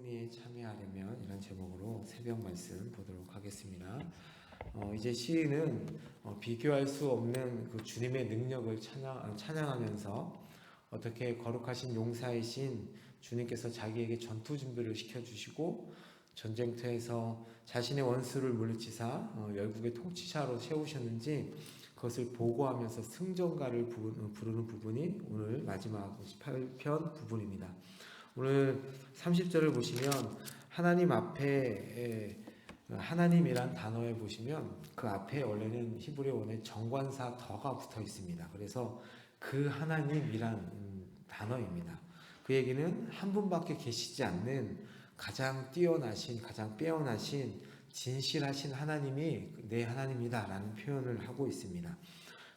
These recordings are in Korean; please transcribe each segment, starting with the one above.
승리에 참여하려면 이런 제목으로 새벽 말씀 보도록 하겠습니다. 이제 시인은 비교할 수 없는 그 주님의 능력을 찬양하면서 어떻게 거룩하신 용사이신 주님께서 자기에게 전투 준비를 시켜주시고 전쟁터에서 자신의 원수를 물리치사 열국의 통치자로 세우셨는지 그것을 보고하면서 승전가를 부르는 부분이 오늘 마지막 18편 부분입니다. 오늘 30절을 보시면 하나님 앞에 하나님이란 단어에 보시면 그 앞에 원래는 히브리 원에 정관사 더가 붙어 있습니다. 그래서 그 하나님이란 단어입니다. 그 얘기는 한 분밖에 계시지 않는 가장 뛰어나신, 가장 빼어나신, 진실하신 하나님이 내 하나님이다 라는 표현을 하고 있습니다.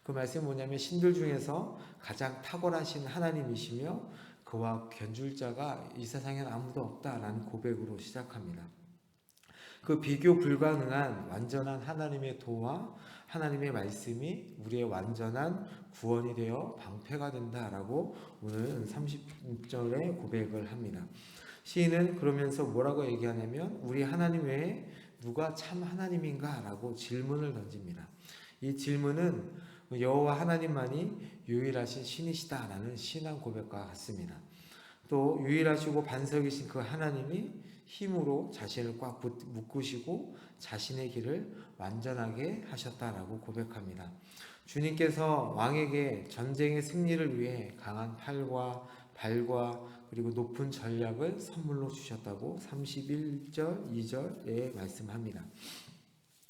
그 말씀은 뭐냐면 신들 중에서 가장 탁월하신 하나님이시며 그와 견줄 자가 이 세상엔 아무도 없다라는 고백으로 시작합니다. 그 비교 불가능한 완전한 하나님의 도와 하나님의 말씀이 우리의 완전한 구원이 되어 방패가 된다라고 오늘 30절에 고백을 합니다. 시인은 그러면서 뭐라고 얘기하냐면 우리 하나님 외에 누가 참 하나님인가 라고 질문을 던집니다. 이 질문은 여호와 하나님만이 유일하신 신이시다라는 신앙 고백과 같습니다. 또 유일하시고 반석이신 그 하나님이 힘으로 자신을 꽉 묶으시고 자신의 길을 완전하게 하셨다라고 고백합니다. 주님께서 왕에게 전쟁의 승리를 위해 강한 팔과 발과 그리고 높은 전략을 선물로 주셨다고 31절 2절에 말씀합니다.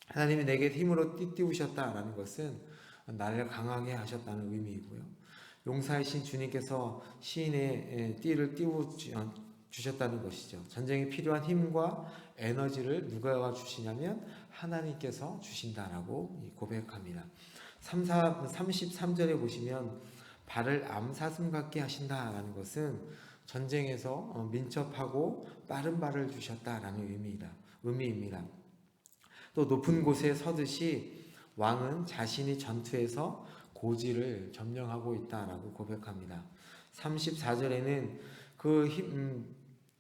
하나님이 내게 힘으로 띠띠우셨다라는 것은 나를 강하게 하셨다는 의미이고요. 용사이신 주님께서 시인의 띠를 띄워 주셨다는 것이죠. 전쟁에 필요한 힘과 에너지를 누가 주시냐면 하나님께서 주신다라고 고백합니다. 33절에 보시면 발을 암사슴 같게 하신다라는 것은 전쟁에서 민첩하고 빠른 발을 주셨다라는 의미입니다. 또 높은 곳에 서듯이 왕은 자신이 전투에서 고지를 점령하고 있다라고 고백합니다. 34절에는 그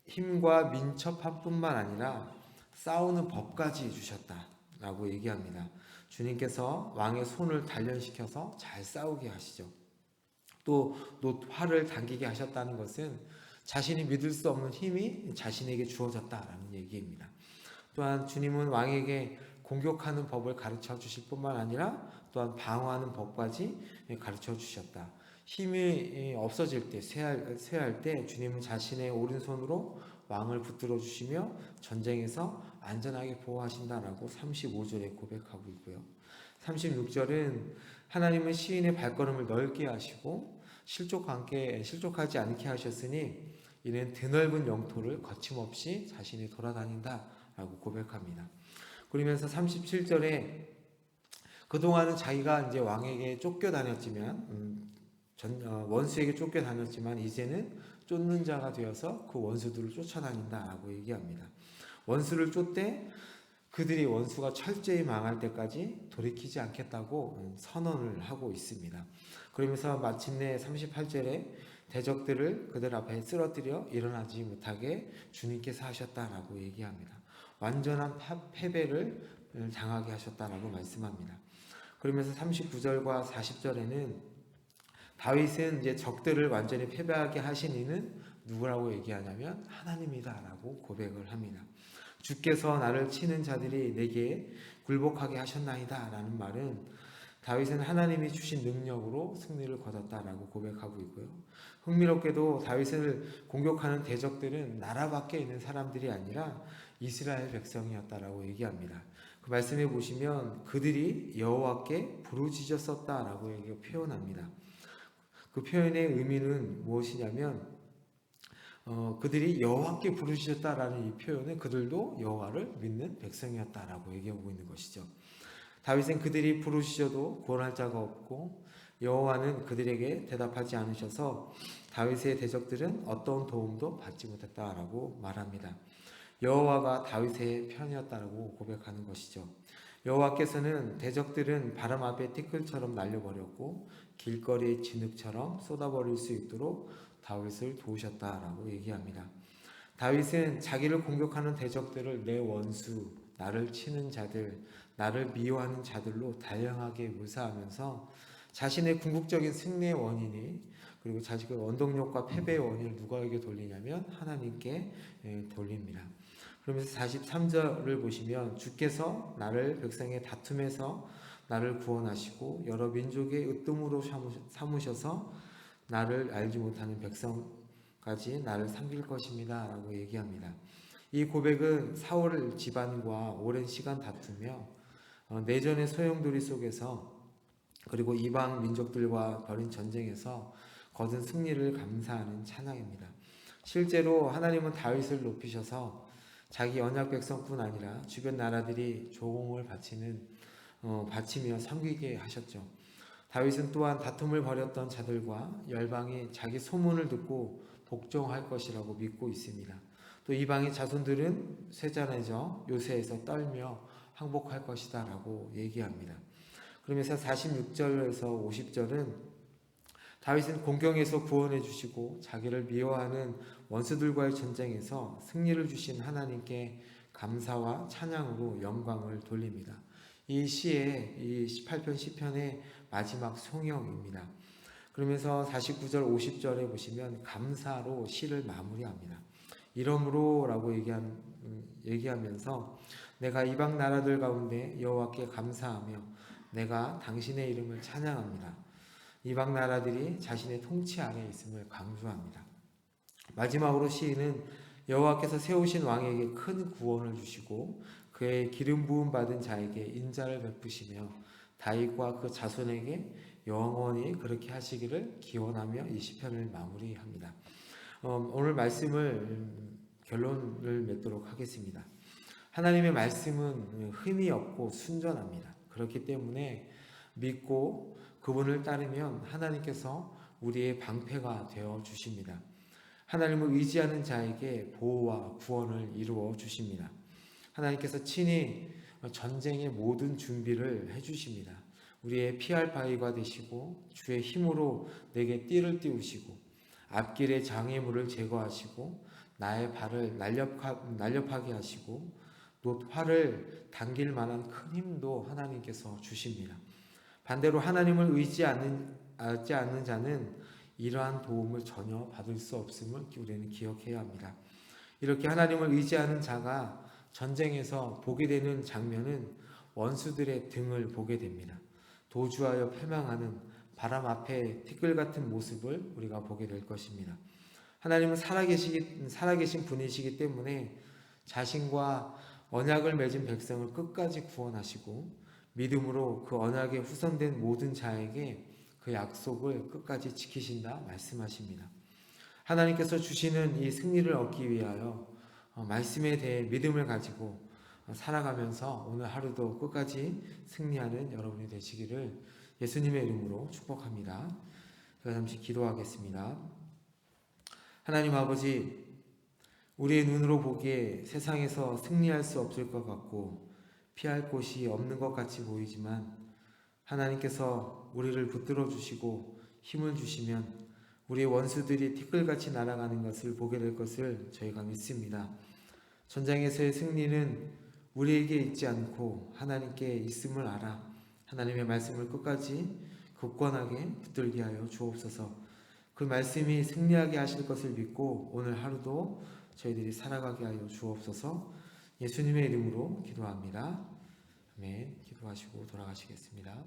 힘과 민첩함뿐만 아니라 싸우는 법까지 주셨다라고 얘기합니다. 주님께서 왕의 손을 단련시켜서 잘 싸우게 하시죠. 또 활을 당기게 하셨다는 것은 자신이 믿을 수 없는 힘이 자신에게 주어졌다라는 얘기입니다. 또한 주님은 왕에게 공격하는 법을 가르쳐 주실 뿐만 아니라 또한 방어하는 법까지 가르쳐 주셨다. 힘이 없어질 때, 쇠할 때 주님은 자신의 오른손으로 왕을 붙들어 주시며 전쟁에서 안전하게 보호하신다라고 35절에 고백하고 있고요. 36절은 하나님은 시인의 발걸음을 넓게 하시고 실족하지 않게 하셨으니 이는 드넓은 영토를 거침없이 자신이 돌아다닌다라고 고백합니다. 그러면서 37절에 그동안은 자기가 이제 왕에게 쫓겨다녔지만 원수에게 쫓겨다녔지만 이제는 쫓는 자가 되어서 그 원수들을 쫓아다닌다라고 얘기합니다. 원수를 쫓되 그들이 원수가 철저히 망할 때까지 돌이키지 않겠다고 선언을 하고 있습니다. 그러면서 마침내 38절에 대적들을 그들 앞에 쓰러뜨려 일어나지 못하게 주님께서 하셨다라고 얘기합니다. 완전한 패배를 당하게 하셨다라고 말씀합니다. 그러면서 39절과 40절에는 다윗은 이제 적들을 완전히 패배하게 하신 이는 누구라고 얘기하냐면 하나님이다라고 고백을 합니다. 주께서 나를 치는 자들이 내게 굴복하게 하셨나이다 라는 말은 다윗은 하나님이 주신 능력으로 승리를 거뒀다라고 고백하고 있고요. 흥미롭게도 다윗을 공격하는 대적들은 나라 밖에 있는 사람들이 아니라 이스라엘 백성이었다라고 얘기합니다. 그 말씀에 보시면 그들이 여호와께 부르짖었었다라고 표현합니다. 그 표현의 의미는 무엇이냐면 그들이 여호와께 부르짖었다라는 이 표현은 그들도 여호와를 믿는 백성이었다라고 얘기하고 있는 것이죠. 다윗은 그들이 부르짖어도 구원할 자가 없고 여호와는 그들에게 대답하지 않으셔서 다윗의 대적들은 어떤 도움도 받지 못했다라고 말합니다. 여호와가 다윗의 편이었다라고 고백하는 것이죠. 여호와께서는 대적들은 바람 앞에 티끌처럼 날려버렸고 길거리의 진흙처럼 쏟아버릴 수 있도록 다윗을 도우셨다라고 얘기합니다. 다윗은 자기를 공격하는 대적들을 내 원수, 나를 치는 자들, 나를 미워하는 자들로 다양하게 묘사하면서 자신의 궁극적인 승리의 원인이 그리고 자신의 원동력과 패배의 원인을 누구에게 돌리냐면 하나님께 돌립니다. 그러면서 43절을 보시면 주께서 나를 백성의 다툼에서 나를 구원하시고 여러 민족의 으뜸으로 삼으셔서 나를 알지 못하는 백성까지 나를 섬길 것입니다 라고 얘기합니다. 이 고백은 사울 집안과 오랜 시간 다투며 내전의 소용돌이 속에서 그리고 이방 민족들과 벌인 전쟁에서 거둔 승리를 감사하는 찬양입니다. 실제로 하나님은 다윗을 높이셔서 자기 언약 백성뿐 아니라 주변 나라들이 조공을 바치며 섬기게 하셨죠. 다윗은 또한 다툼을 벌였던 자들과 열방이 자기 소문을 듣고 복종할 것이라고 믿고 있습니다. 또 이방의 자손들은 쇠잔해져 요새에서 떨며 항복할 것이다 라고 얘기합니다. 그러면서 46절에서 50절은 다윗은 공경에서 구원해 주시고 자기를 미워하는 원수들과의 전쟁에서 승리를 주신 하나님께 감사와 찬양으로 영광을 돌립니다. 이 시의 이 18편 시편의 마지막 송영입니다. 그러면서 49절 50절에 보시면 감사로 시를 마무리합니다. 이러므로 라고 얘기하면서 내가 이방 나라들 가운데 여호와께 감사하며 내가 당신의 이름을 찬양합니다. 이방 나라들이 자신의 통치 아래 있음을 강조합니다. 마지막으로 시인은 여호와께서 세우신 왕에게 큰 구원을 주시고 그의 기름 부음 받은 자에게 인자를 베푸시며 다윗과 그 자손에게 영원히 그렇게 하시기를 기원하며 이 시편을 마무리합니다. 오늘 말씀을 결론을 맺도록 하겠습니다. 하나님의 말씀은 흠이 없고 순전합니다. 그렇기 때문에 믿고 그분을 따르면 하나님께서 우리의 방패가 되어 주십니다. 하나님을 의지하는 자에게 보호와 구원을 이루어 주십니다. 하나님께서 친히 전쟁의 모든 준비를 해주십니다. 우리의 피할 바위가 되시고 주의 힘으로 내게 띠를 띄우시고 앞길의 장애물을 제거하시고 나의 발을 날렵하게 하시고 또 활을 당길 만한 큰 힘도 하나님께서 주십니다. 반대로 하나님을 의지하지 않는 자는 이러한 도움을 전혀 받을 수 없음을 우리는 기억해야 합니다. 이렇게 하나님을 의지하는 자가 전쟁에서 보게 되는 장면은 원수들의 등을 보게 됩니다. 도주하여 패망하는 바람 앞에 티끌 같은 모습을 우리가 보게 될 것입니다. 하나님은 살아계신 분이시기 때문에 자신과 언약을 맺은 백성을 끝까지 구원하시고 믿음으로 그 언약에 후손된 모든 자에게 그 약속을 끝까지 지키신다 말씀하십니다. 하나님께서 주시는 이 승리를 얻기 위하여 말씀에 대해 믿음을 가지고 살아가면서 오늘 하루도 끝까지 승리하는 여러분이 되시기를 예수님의 이름으로 축복합니다. 제가 잠시 기도하겠습니다. 하나님 아버지, 우리의 눈으로 보기에 세상에서 승리할 수 없을 것 같고 피할 곳이 없는 것 같이 보이지만 하나님께서 우리를 붙들어 주시고 힘을 주시면 우리의 원수들이 티끌같이 날아가는 것을 보게 될 것을 저희가 믿습니다. 전쟁에서의 승리는 우리에게 있지 않고 하나님께 있음을 알아 하나님의 말씀을 끝까지 굳건하게 붙들게 하여 주옵소서. 그 말씀이 승리하게 하실 것을 믿고 오늘 하루도 저희들이 살아가게 하여 주옵소서. 예수님의 이름으로 기도합니다. 아멘. 기도하시고 돌아가시겠습니다.